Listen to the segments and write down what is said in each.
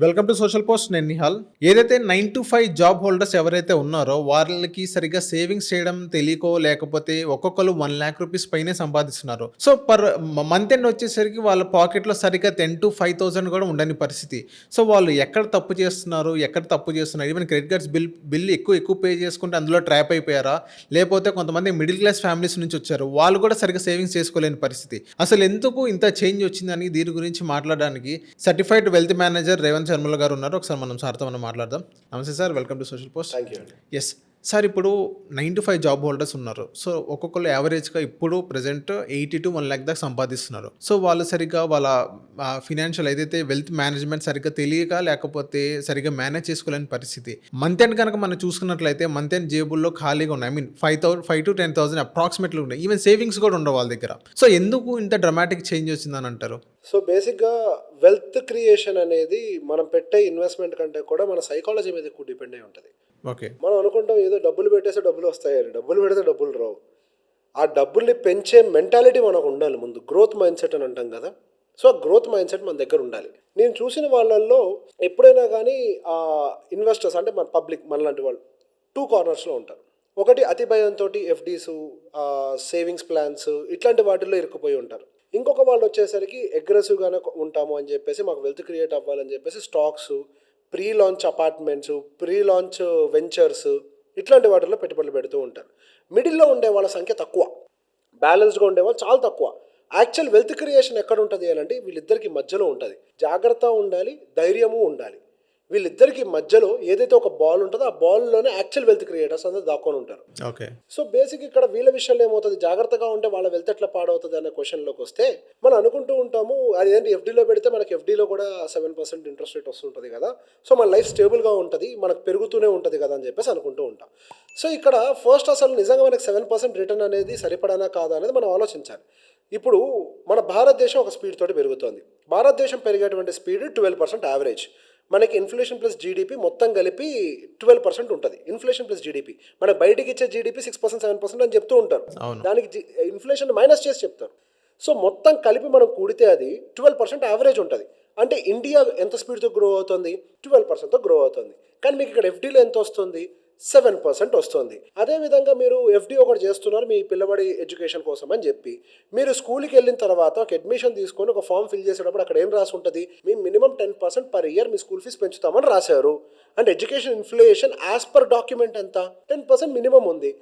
Welcome to social post. నేను నిహాల్. ఏదైతే 9 to 5 job holders ఎవరైతే ఉన్నారో వాళ్ళకి సరిగ్గా సేవింగ్స్ చేయడం తెలియకో లేకపోతే ఒక్కొక్కరు 1 lakh రూపీస్ పైనే సంపాదిస్తున్నారు. సో మంత్ ఎండ్ వచ్చేసరికి వాళ్ళ పాకెట్లో సరిగ్గా 10 to 5,000 కూడా ఉండని పరిస్థితి. సో వాళ్ళు ఎక్కడ తప్పు చేస్తున్నారు, ఈవెన్ క్రెడిట్ కార్డ్స్ బిల్ ఎక్కువ పే చేసుకుంటే అందులో ట్రాప్ అయిపోయారా, లేకపోతే కొంతమంది మిడిల్ క్లాస్ ఫ్యామిలీస్ నుంచి వచ్చారు, వాళ్ళు కూడా సరిగ్గా సేవింగ్స్ చేసుకోలేని పరిస్థితి. అసలు ఎందుకు ఇంత చేంజ్ వచ్చిందని దీని గురించి మాట్లాడడానికి సర్టిఫైడ్ వెల్త్ మేనేజర్ రేవంత్ శర్మల గారు ఉన్నారు. ఒకసారి మనం సార్తో మాట్లాడదాం. నమస్తే sir, welcome to social post. Thank you అండి. ఎస్ సార్, ఇప్పుడు 9 to 5 జాబ్ హోల్డర్స్ ఉన్నారు. సో ఒక్కొక్కరు యావరేజ్గా ఇప్పుడు ప్రెసెంట్ 80 to 1 lakh దాకా సంపాదిస్తున్నారు. సో వాళ్ళు సరిగ్గా వాళ్ళ ఫినాన్షియల్ ఏదైతే వెల్త్ మేనేజ్మెంట్ సరిగ్గా తెలియక లేకపోతే సరిగ్గా మేనేజ్ చేసుకోలేని పరిస్థితి. మంత్ ఎండ్ కనుక మనం చూసుకున్నట్లయితే మంత్ ఎండ్ జేబుల్లో ఖాళీగా ఉన్నాయి. 5 to 10,000 అప్రాక్సిమేట్లీ ఉన్నాయి. ఈవెన్ సేవింగ్స్ కూడా ఉండవు వాళ్ళ దగ్గర. సో ఎందుకు ఇంత డ్రమాటిక్ చేంజ్ వచ్చిందని అంటారు? సో బేసిక్గా వెల్త్ క్రియేషన్ అనేది మనం పెట్టే ఇన్వెస్ట్మెంట్ కంటే కూడా మన సైకాలజీ మీద ఎక్కువ డిపెండ్ అయి ఉంటుంది. ఓకే, మనం అనుకుంటాం ఏదో డబ్బులు పెట్టేస్తే డబ్బులు వస్తాయని. డబ్బులు పెడితే డబ్బులు రావు. ఆ డబ్బుల్ని పెంచే మెంటాలిటీ మనకు ఉండాలి. ముందు గ్రోత్ మైండ్ సెట్ అని అంటాం కదా. సో ఆ గ్రోత్ మైండ్ సెట్ మన దగ్గర ఉండాలి. నేను చూసిన వాళ్ళల్లో ఎప్పుడైనా కానీ ఇన్వెస్టర్స్ అంటే మన పబ్లిక్ మనలాంటి వాళ్ళు 2 కార్నర్స్లో ఉంటారు. ఒకటి అతి భయంతో ఎఫ్డీస్, సేవింగ్స్ ప్లాన్స్ ఇట్లాంటి వాటిల్లో ఇరుక్కుపోయి ఉంటారు. ఇంకొక వాళ్ళు వచ్చేసరికి అగ్రెసివ్గానే ఉంటాము అని చెప్పేసి మాకు వెల్త్ క్రియేట్ అవ్వాలని చెప్పేసి stocks, pre launch apartments, pre launch ventures ఇట్లాంటి వాటిల్లో పెట్టుబడులు పెడుతూ ఉంటారు. మిడిల్లో ఉండే వాళ్ళ సంఖ్య తక్కువ, బ్యాలెన్స్డ్గా ఉండేవాళ్ళు చాలా తక్కువ. యాక్చువల్ వెల్త్ క్రియేషన్ ఎక్కడ ఉంటుంది అని అంటే వీళ్ళిద్దరికి మధ్యలో ఉంటుంది. జాగ్రత్త ఉండాలి, ధైర్యము ఉండాలి. వీళ్ళిద్దరికి మధ్యలో ఏదైతే ఒక బాల్ ఉంటుందో ఆ బాల్లోనే యాక్చువల్ వెల్త్ క్రియేటర్స్ అనేది దాక్కొని ఉంటారు. ఓకే. సో బేసిక్ ఇక్కడ వీళ్ళ విషయంలో ఏమవుతుంది, జాగ్రత్తగా ఉంటే వాళ్ళ వెల్త్ ఎట్లా పాడవుతుంది అనే క్వశ్చన్లోకి వస్తే మనం అనుకుంటూ ఉంటాము అదేంటి ఎఫ్డీలో పెడితే మనకి ఎఫ్డీలో కూడా 7% ఇంట్రెస్ట్ రేట్ వస్తుంటుంది కదా, సో మన లైఫ్ స్టేబుల్గా ఉంటుంది, మనకు పెరుగుతూనే ఉంటుంది కదా అని చెప్పేసి అనుకుంటూ ఉంటాం. సో ఇక్కడ ఫస్ట్ అసలు నిజంగా మనకి 7% రిటర్న్ అనేది సరిపడానా కాదా అనేది మనం ఆలోచించాలి. ఇప్పుడు మన భారతదేశం ఒక స్పీడ్ తోటి పెరుగుతోంది. భారతదేశం పెరిగేటువంటి స్పీడ్ 12% యావరేజ్. మనకి ఇన్ఫ్లేషన్ ప్లస్ జీడిపి మొత్తం కలిపి 12% ఉంటుంది. ఇన్ఫ్లేషన్ ప్లస్ జీడిపి మనకి బయటికి ఇచ్చే జీడిపి 6%, 7% అని చెప్తూ ఉంటారు. దానికి ఇన్ఫ్లేషన్ మైనస్ చేసి చెప్తారు. సో మొత్తం కలిపి మనం కూడితే అది 12% యావరేజ్ ఉంటుంది. అంటే ఇండియా ఎంత స్పీడ్తో గ్రో అవుతుంది, 12%తో గ్రో అవుతుంది. కానీ మీకు ఇక్కడ ఎఫ్డీలో ఎంత వస్తుంది, 7% వస్తుంది. అదేవిధంగా మీరు ఎఫ్డీ ఒకటి చేస్తున్నారు మీ పిల్లవాడి ఎడ్యుకేషన్ కోసం అని చెప్పి, మీరు స్కూల్కి వెళ్ళిన తర్వాత ఒక అడ్మిషన్ తీసుకొని ఒక ఫామ్ ఫిల్ చేసేటప్పుడు అక్కడ ఏం రాసి ఉంటుంది, మీ మినిమం 10% పర్ ఇయర్ మీ స్కూల్ ఫీజు పెంచుతామని రాశారు. అంటే education inflation as per document ఎంత, 10% మినిమం ఉంది.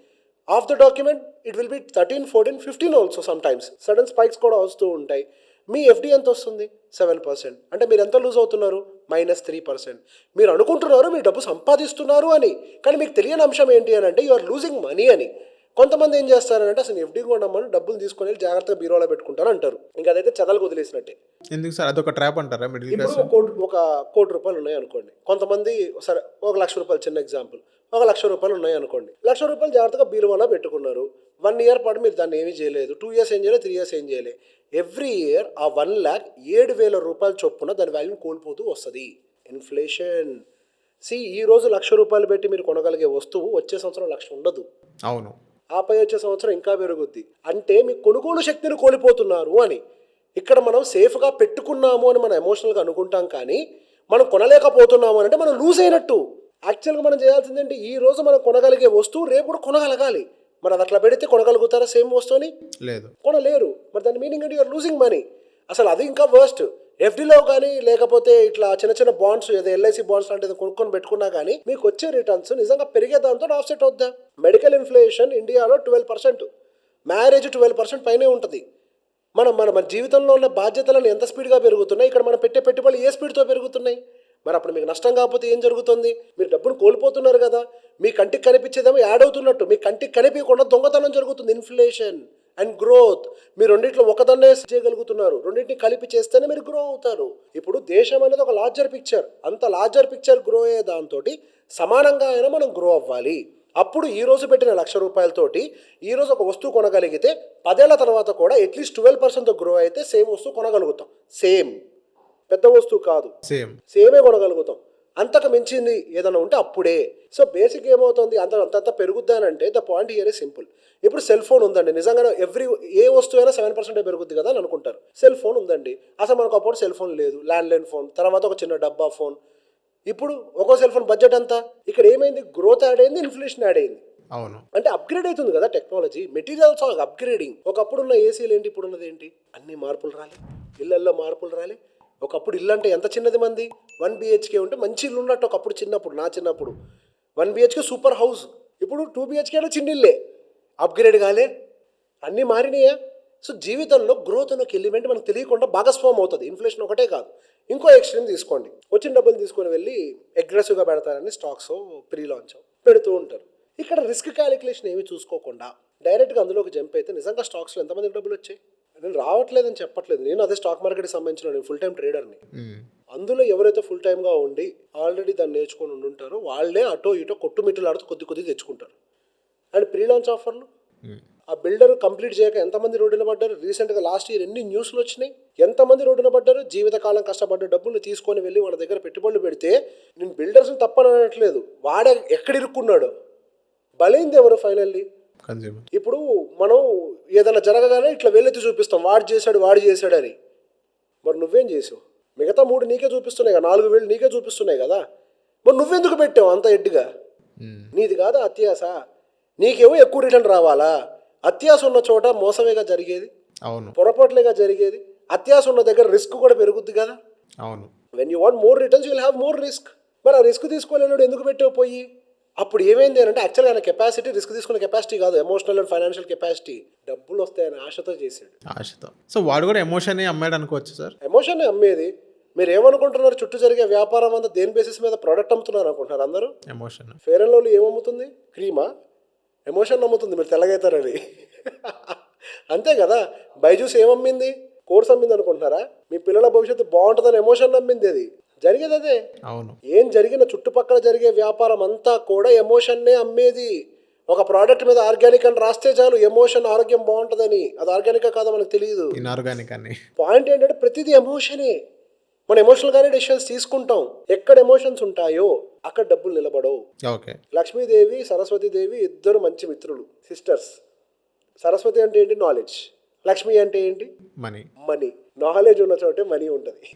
Of the document it will be 13, 14, 15 also some times. Sudden spikes కూడా వస్తూ ఉంటాయి. మీ ఎఫ్డీ ఎంత వస్తుంది, 7%. అంటే మీరు ఎంత లూజ్ అవుతున్నారు, -3%. మీరు అనుకుంటున్నారు మీరు డబ్బు సంపాదిస్తున్నారు అని, కానీ మీకు తెలియని అంశం ఏంటి అని అంటే యు ఆర్ లూజింగ్ మనీ అని. కొంతమంది ఏం చేస్తారంటే అసలు ఎఫ్డీ కొనమని డబ్బులు తీసుకొని వెళ్ళి జాగ్రత్తగా బీరోలో పెట్టుకుంటారు అంటారు. ఇంకా అదైతే చదలకు వదిలేసినట్టే. ఎందుకు సార్, అదొక ట్రాప్ అంటారా? మిడిల్ క్లాస్ ఇప్పుడు ఒక ₹1,00,00,000 ఉన్నాయి అనుకోండి. కొంతమంది సరే ₹1,00,000 చిన్న ఎగ్జాంపుల్, ₹1,00,000 ఉన్నాయి అనుకోండి. ₹1,00,000 జాగ్రత్తగా బీరువాలో పెట్టుకున్నారు. 1 ఇయర్ పాటు మీరు దాన్ని ఏమీ చేయలేదు, 2 ఇయర్స్ ఏం చేయలేదు, 3 ఇయర్స్ ఏం చేయలేదు. ఎవ్రీ ఇయర్ ఆ 1,00,000 ₹7,000 చొప్పున దాని వాల్యూని కోల్పోతూ వస్తుంది. ఇన్ఫ్లేషన్. ఈ రోజు ₹1,00,000 పెట్టి మీరు కొనగలిగే వస్తువు వచ్చే సంవత్సరం 1,00,000 ఉండదు. అవును. ఆపై వచ్చే సంవత్సరం ఇంకా పెరుగుద్ది. అంటే మీ కొనుగోలు శక్తిని కోల్పోతున్నారు అని. ఇక్కడ మనం సేఫ్గా పెట్టుకున్నాము అని మనం ఎమోషనల్గా అనుకుంటాం, కానీ మనం కొనలేకపోతున్నాము అని అంటే మనం లూజ్ అయినట్టు. యాక్చువల్గా మనం చేయాల్సిందేంటి, ఈ రోజు మనం కొనగలిగే వస్తువు రేపు కూడా కొనగలగాలి. మరి అది అట్లా పెడితే కొనగలుగుతారా సేమ్ వస్తువుని? లేదు, కొనలేరు. మరి దాని మీనింగ్ అంటే యూఆర్ లూజింగ్ మనీ. అసలు అది ఇంకా వర్స్ట్. ఎఫ్డీలో కానీ లేకపోతే ఇట్లా చిన్న చిన్న బాండ్స్, ఏదో ఎల్ఐసి బాండ్స్ లాంటిది కొనుక్కొని పెట్టుకున్నా కానీ మీకు వచ్చే రిటర్న్స్ నిజంగా పెరిగే దాంతో ఆఫ్సెట్ అవుద్దా? మెడికల్ ఇన్ఫ్లేషన్ ఇండియాలో 12%, మ్యారేజ్ 12% పైనే ఉంటుంది. మన జీవితంలో ఉన్న బాధ్యతలను ఎంత స్పీడ్గా పెరుగుతున్నాయి, ఇక్కడ మనం పెట్టే పెట్టుబడులు ఏ స్పీడ్తో పెరుగుతున్నాయి. మరి అప్పుడు మీకు నష్టం కాకపోతే ఏం జరుగుతుంది, మీరు డబ్బును కోల్పోతున్నారు కదా. మీ కంటికి కనిపించేదేమో యాడ్ అవుతున్నట్టు, మీ కంటికి కనిపించకుండా దొంగతనం జరుగుతుంది. ఇన్ఫ్లేషన్ అండ్ గ్రోత్, మీరు రెండింటిలో ఒకదాన్నే చేయగలుగుతున్నారు. రెండింటిని కలిపి చేస్తేనే మీరు గ్రో అవుతారు. ఇప్పుడు దేశం అనేది ఒక లార్జర్ పిక్చర్. అంత లార్జర్ పిక్చర్ గ్రో అయ్యే దాంతో సమానంగా అయినా మనం గ్రో అవ్వాలి. అప్పుడు ఈ రోజు పెట్టిన ₹1,00,000 ఈ రోజు ఒక వస్తువు కొనగలిగితే 10 ఏళ్ల తర్వాత కూడా అట్లీస్ట్ 12% గ్రో అయితే సేమ్ వస్తువు కొనగలుగుతాం. సేమ్ పెద్ద వస్తువు కాదు, సేమే కొనగలుగుతాం. అంతకు మించింది ఏదైనా ఉంటే అప్పుడే. సో బేసిక్ ఏమవుతుంది, అంత పెరుగుద్దా అని అంటే the point here is simple. ఇప్పుడు సెల్ ఫోన్ ఉందండి, నిజంగానే ఏ వస్తువు అయినా 7% పెరుగుద్ది కదా అని అనుకుంటారు. సెల్ ఫోన్ ఉందండి, అసలు మనకు అప్పుడు సెల్ ఫోన్ లేదు, ల్యాండ్లైన్ ఫోన్, తర్వాత ఒక చిన్న డబ్బా ఫోన్. ఇప్పుడు ఒక్కో సెల్ ఫోన్ బడ్జెట్ అంతా. ఇక్కడ ఏమైంది, గ్రోత్ యాడ్ అయింది, ఇన్ఫ్లేషన్ యాడ్ అయింది. అవును. అంటే అప్గ్రేడ్ అవుతుంది కదా టెక్నాలజీ, మెటీరియల్స్ అప్గ్రేడింగ్. ఒకప్పుడున్న ఏసీలు ఏంటి, ఇప్పుడు ఉన్నది ఏంటి, అన్ని మార్పులు రాలే, ఇళ్ళల్లో మార్పులు రాలే. ఒకప్పుడు ఇల్లు అంటే ఎంత చిన్నది మంది, 1 BHK ఉంటే మంచి ఇల్లు ఉన్నట్టు ఒకప్పుడు, చిన్నప్పుడు నా చిన్నప్పుడు 1 BHK సూపర్ హౌస్. ఇప్పుడు 2 BHK అంటే చిన్న ఇల్లే, అప్గ్రేడ్ కాలే, అన్నీ మారినాయా. సో జీవితంలో గ్రోత్ అనే ఒక ఎలిమెంట్ మనకు తెలియకుండా భాగస్వామ్యం అవుతుంది. ఇన్ఫ్లేషన్ ఒకటే కాదు, ఇంకో ఎక్స్ట్రీమ్ తీసుకోండి. వచ్చిన డబ్బులు తీసుకొని వెళ్ళి అగ్రెసివ్గా పెడతారని స్టాక్స్ ప్రీ లాంచ్ పెడుతూ ఉంటారు. ఇక్కడ రిస్క్ క్యాలిక్యులేషన్ ఏమి చూసుకోకుండా డైరెక్ట్గా అందులోకి జంప్ అయితే నిజంగా స్టాక్స్లో ఎంతమందికి డబ్బులు వచ్చాయి. నేను రావట్లేదని చెప్పట్లేదు, నేను అదే స్టాక్ మార్కెట్కి సంబంధించిన నేను ఫుల్ టైం ట్రేడర్ని. అందులో ఎవరైతే ఫుల్ టైమ్గా ఉండి ఆల్రెడీ దాన్ని నేర్చుకొని ఉండుంటారో వాళ్ళే అటో ఇటో కొట్టుమిట్టులాడుతూ కొద్ది తెచ్చుకుంటారు. అండ్ ప్రీ లాంచ్ ఆఫర్లు ఆ బిల్డర్ కంప్లీట్ చేయక ఎంతమంది రోడ్డున పడ్డారు. రీసెంట్గా లాస్ట్ ఇయర్ ఎన్ని న్యూస్లు వచ్చినాయి, ఎంతమంది రోడ్డున పడ్డారు. జీవితకాలం కష్టపడ్డ డబ్బులు తీసుకొని వెళ్ళి వాళ్ళ దగ్గర పెట్టుబడులు పెడితే, నేను బిల్డర్స్ని తప్పని అనట్లేదు, వాడే ఎక్కడ ఇరుక్కున్నాడు, బలైంది ఎవరు ఫైనల్లీ కన్స్యూమర్. ఇప్పుడు మనం ఏదైనా జరగగానే ఇట్లా వెళ్ళెత్తి చూపిస్తాం, వాడు చేశాడు అని. మరి నువ్వేం చేసావు, మిగతా 3 నీకే చూపిస్తున్నాయి కదా, 4 వేలు నీకే చూపిస్తున్నాయి కదా, మరి నువ్వెందుకు పెట్టావు అంత ఎడ్డుగా. నీది కాదా అత్యాస, నీకేమో ఎక్కువ రిటర్న్ రావాలా. అత్యాస ఉన్న చోట మోసమేగా జరిగేది, అవును, పొరపాట్లేగా జరిగేది. అత్యాస ఉన్న దగ్గర రిస్క్ కూడా పెరుగుద్ది కదా. అవును. When you want more returns you will have more risk. మరి ఆ రిస్క్ తీసుకోలేనాడు ఎందుకు పెట్టావు పోయి. అప్పుడు ఏమైంది అని అంటే యాక్చువల్గా ఆయన కెపాసిటీ రిస్క్ తీసుకునే కెపాసిటీ కాదు, ఎమోషనల్ అండ్ ఫైనాన్షియల్ కెపాసిటీ. డబ్బులు వస్తాయని ఆశతో చేశాడు, ఆశతో. సో వాడు కూడా ఎమోషన్ అమ్మాడు అనుకోవచ్చు సార్. ఎమోషన్ అమ్మేది. మీరు ఏమనుకుంటున్నారు, చుట్టూ జరిగే వ్యాపారం అంతా దేని బేసిస్ మీద ప్రోడక్ట్ అమ్ముతున్నారు అనుకుంటున్నారు అందరూ. ఎమోషన్. ఫెయిర్ అండ్ లవ్లీ ఏమమ్ముతుంది, క్రీమా, ఎమోషన్ అమ్ముతుంది, మీరు తెల్లగైతారని. అంతే కదా. బైజూస్ ఏమమ్మింది, కోర్స్ అమ్మింది అనుకుంటున్నారా. మీ పిల్లల భవిష్యత్తు బాగుంటుందని ఎమోషన్ అమ్మింది, అది జరిగేది అదే. అవును. ఏం జరిగిన చుట్టుపక్కల జరిగే వ్యాపారం అంతా కూడా ఎమోషన్నే అమ్మేది. ఒక ప్రోడక్ట్ మీద ఆర్గానిక్ అని రాస్తే చాలు, ఎమోషన్ ఆరోగ్యం బాగుంటుందని. అది ఆర్గానిక్ కాదో మనకు తెలియదు, ఇన్ఆర్గానిక్ అని. పాయింట్ ఏంటంటే ప్రతిదీ ఎమోషనే. మనం ఎమోషనల్గానే డెసిషన్స్ తీసుకుంటాం. ఎక్కడ ఎమోషన్స్ ఉంటాయో అక్కడ డబ్బులు నిలబడవు. ఓకే. లక్ష్మీదేవి, సరస్వతీదేవి ఇద్దరు మంచి మిత్రులు, సిస్టర్స్. సరస్వతి అంటే ఏంటి, నాలెడ్జ్. లక్ష్మి అంటే ఏంటి, మనీ. నాలెడ్జ్ ఉన్న చోటే మనీ ఉంటుంది.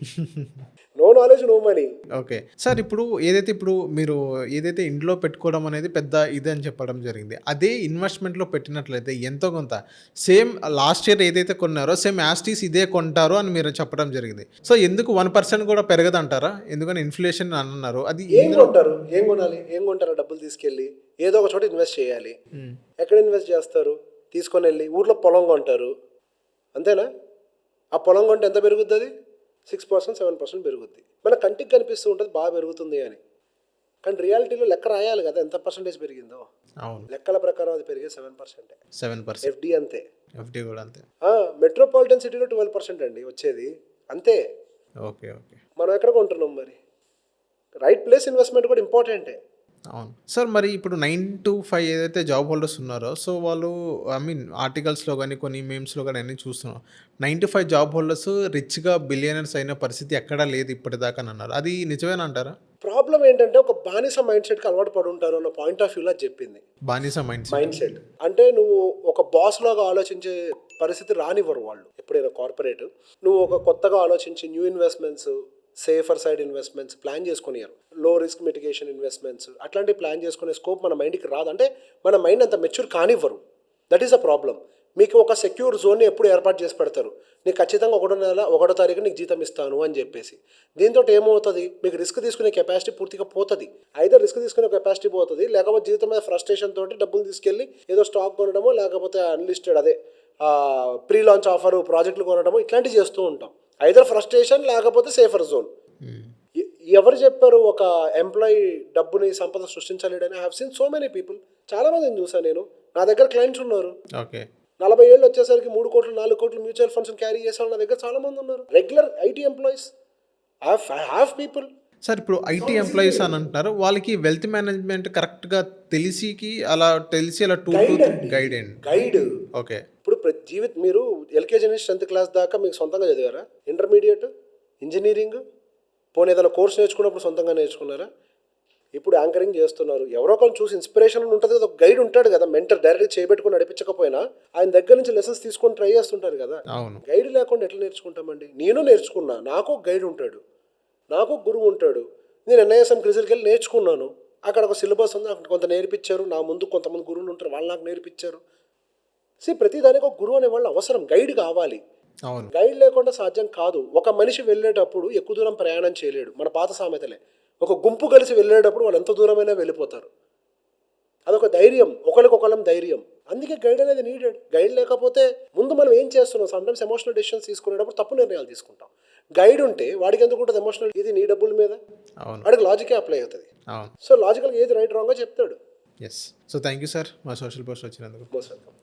No knowledge no money. Okay sir, ఇప్పుడు మీరు ఏదైతే ఇంట్లో పెట్టుకోవడం అనేది పెద్ద ఇది అని చెప్పడం జరిగింది, అదే ఇన్వెస్ట్మెంట్లో పెట్టినట్లయితే ఎంతో కొంత సేమ్ లాస్ట్ ఇయర్ ఏదైతే కొన్నారో సేమ్ యాస్టీస్ ఇదే కొంటారో అని మీరు చెప్పడం జరిగింది. సో ఎందుకు 1% కూడా పెరగదంటారా? ఎందుకని ఇన్ఫ్లేషన్ అన్నారు, అది ఏం కొంటారు, ఏం కొనాలి, ఏం కొంటారు, డబ్బులు తీసుకెళ్ళి ఏదో ఒక చోట ఇన్వెస్ట్ చేయాలి. ఎక్కడ ఇన్వెస్ట్ చేస్తారు, తీసుకొని వెళ్ళి ఊర్లో పొలం కొంటారు, అంతేనా. ఆ పొలం కొంటే ఎంత పెరుగుద్ది, అది 6% 7% పెరుగుద్ది. మన కంటికి కనిపిస్తూ ఉంటుంది బాగా పెరుగుతుంది అని, కానీ రియాలిటీలో లెక్క రాయాలి కదా ఎంత పర్సెంటేజ్ పెరిగిందో. అవును, లెక్కల ప్రకారం అది పెరిగే 7%. 7%. ఎఫ్డి అంతే, ఎఫ్డి కూడా అంతే. మెట్రోపాలిటన్ సిటీలో 12% అండి వచ్చేది, అంతే. ఓకే. మనం ఎక్కడ కొంటున్నాం మరి. రైట్ ప్లేస్ ఇన్వెస్ట్మెంట్ కూడా ఇంపార్టెంటే. అవును సార్. మరి ఇప్పుడు 9 to 5 ఏదైతే జాబ్ హోల్డర్స్ ఉన్నారో, సో వాళ్ళు ఆర్టికల్స్లో కానీ కొన్ని మీమ్స్లో కానీ అన్నీ చూస్తున్నాం, 9 to 5 జాబ్ హోల్డర్స్ రిచ్గా బిలియనర్స్ అయిన పరిస్థితి ఎక్కడా లేదు ఇప్పటిదాకా అని అన్నారు, అది నిజమేనంటారా? ప్రాబ్లం ఏంటంటే ఒక బానిస మైండ్ సెట్కి అలవాటు పడి ఉంటారు అన్న పాయింట్ ఆఫ్ వ్యూలో చెప్పింది. బానిస మైండ్ సెట్ అంటే నువ్వు ఒక బాస్ లాగా ఆలోచించే పరిస్థితి రానివ్వరు వాళ్ళు. ఎప్పుడైనా కార్పొరేట్ నువ్వు ఒక కొత్తగా ఆలోచించి new investments, safer side investments plan చేసుకునేయారు, లో రిస్క్ మిటిగేషన్ ఇన్వెస్ట్మెంట్స్ అట్లాంటివి ప్లాన్ చేసుకునే స్కోప్ మన మైండ్కి రాదు. అంటే మన మైండ్ అంత మెచ్యూర్ కానివ్వరు. That is a problem. మీకు ఒక సెక్యూర్ జోన్ని ఎప్పుడు ఏర్పాటు చేసి పెడతారు, నీకు ఖచ్చితంగా 1వ నెల 1వ తారీఖు నీకు జీతం ఇస్తాను అని చెప్పేసి. దీంతో ఏమవుతుంది, మీకు రిస్క్ తీసుకునే కెపాసిటీ పూర్తిగా పోతుంది. అయితే రిస్క్ తీసుకునే కెపాసిటీ పోతుంది, లేకపోతే జీవితం మీద ఫ్రస్ట్రేషన్ తోటి డబ్బులు తీసుకెళ్ళి ఏదో స్టాక్ కొనడమో, లేకపోతే అన్లిస్టెడ్ అదే ప్రీ లాంచ్ ఆఫర్ ప్రాజెక్టులు కొనడమో ఇట్లాంటివి చేస్తూ ఉంటాం. ఐదర్ ఫ్రస్ట్రేషన్ లేకపోతే సేఫర్ జోన్. ఎవరు చెప్పారు ఒక ఎంప్లాయీ డబ్బుని సంపద సృష్టించలేడని? I have seen so many people, చాలా మందిని చూసాను నేను. నా దగ్గర క్లయింట్స్ ఉన్నారు, 40 ఏళ్ళు వచ్చేసరికి 3 కోట్లు 4 కోట్లు మ్యూచువల్ ఫండ్స్ క్యారీ చేసే నా దగ్గర చాలా మంది ఉన్నారు. Regular IT employees, I have people. Sir ఇప్పుడు ఐటీ ఎంప్లాయీస్ అని అంటున్నారు, వాళ్ళకి వెల్త్ మేనేజ్మెంట్ కరెక్ట్గా తెలిసి అలా 2 గైడ్. ఓకే. ఇప్పుడు మీరు ఎల్కేజీ నుంచి 10th క్లాస్ దాకా మీకు సొంతంగా చదివారా? ఇంటర్మీడియట్, ఇంజనీరింగ్, పోనీ ఏదైనా కోర్స్ నేర్చుకున్నప్పుడు సొంతంగా నేర్చుకున్నారా? ఇప్పుడు యాంకరింగ్ చేస్తున్నారు, ఎవరో ఒకరిని చూసి ఇన్స్పిరేషన్ ఉంటుంది కదా, ఒక గైడ్ ఉంటాడు కదా, మెంటర్ డైరెక్ట్ చేయబెట్టుకుని నడిపించకపోయినా ఆయన దగ్గర నుంచి లెసన్స్ తీసుకొని ట్రై చేస్తుంటారు కదా. అవును. గైడ్ లేకుండా ఎట్లా నేర్చుకుంటామండి? నేను నేర్చుకున్నా, నాకు ఒక గైడ్ ఉంటాడు, నాకు ఒక గురువు ఉంటాడు. నేను ఎన్ఐఎస్ఎం క్రిజిల్కి వెళ్ళి నేర్చుకున్నాను, అక్కడ ఒక సిలబస్ ఉంది, అక్కడ కొంత నేర్పించారు, నా ముందు కొంతమంది గురువులు ఉంటారు, వాళ్ళు నాకు నేర్పించారు. ప్రతిదానికి ఒక గురువు అనేవాళ్ళు అవసరం, గైడ్ కావాలి. అవును. గైడ్ లేకుండా సాధ్యం కాదు. ఒక మనిషి వెళ్ళేటప్పుడు ఎక్కువ దూరం ప్రయాణం చేయలేడు, మన పాత సామెతలే. ఒక గుంపు కలిసి వెళ్ళేటప్పుడు వాళ్ళు ఎంత దూరమైనా వెళ్ళిపోతారు. అదొక ధైర్యం, ఒకరికొకరం ధైర్యం. అందుకే గైడ్ అనేది నీడెడ్. గైడ్ లేకపోతే ముందు మనం ఏం చేస్తున్నాం, సమ్టైమ్స్ ఎమోషనల్ డెసిషన్స్ తీసుకునేటప్పుడు తప్పు నిర్ణయాలు తీసుకుంటాం. గైడ్ ఉంటే వాడికి ఎందుకు ఉంటుంది ఎమోషనల్, ఇది నీ డబ్బుల మీద, అవును. వాడికి లాజికే అప్లై అవుతుంది. అవును. సో లాజికల్గా ఏది రైట్ రాంగ్గా చెప్తాడు. Yes. So thank you sir మా సోషల్ పోస్ట్ వచ్చినందుకు. Most welcome.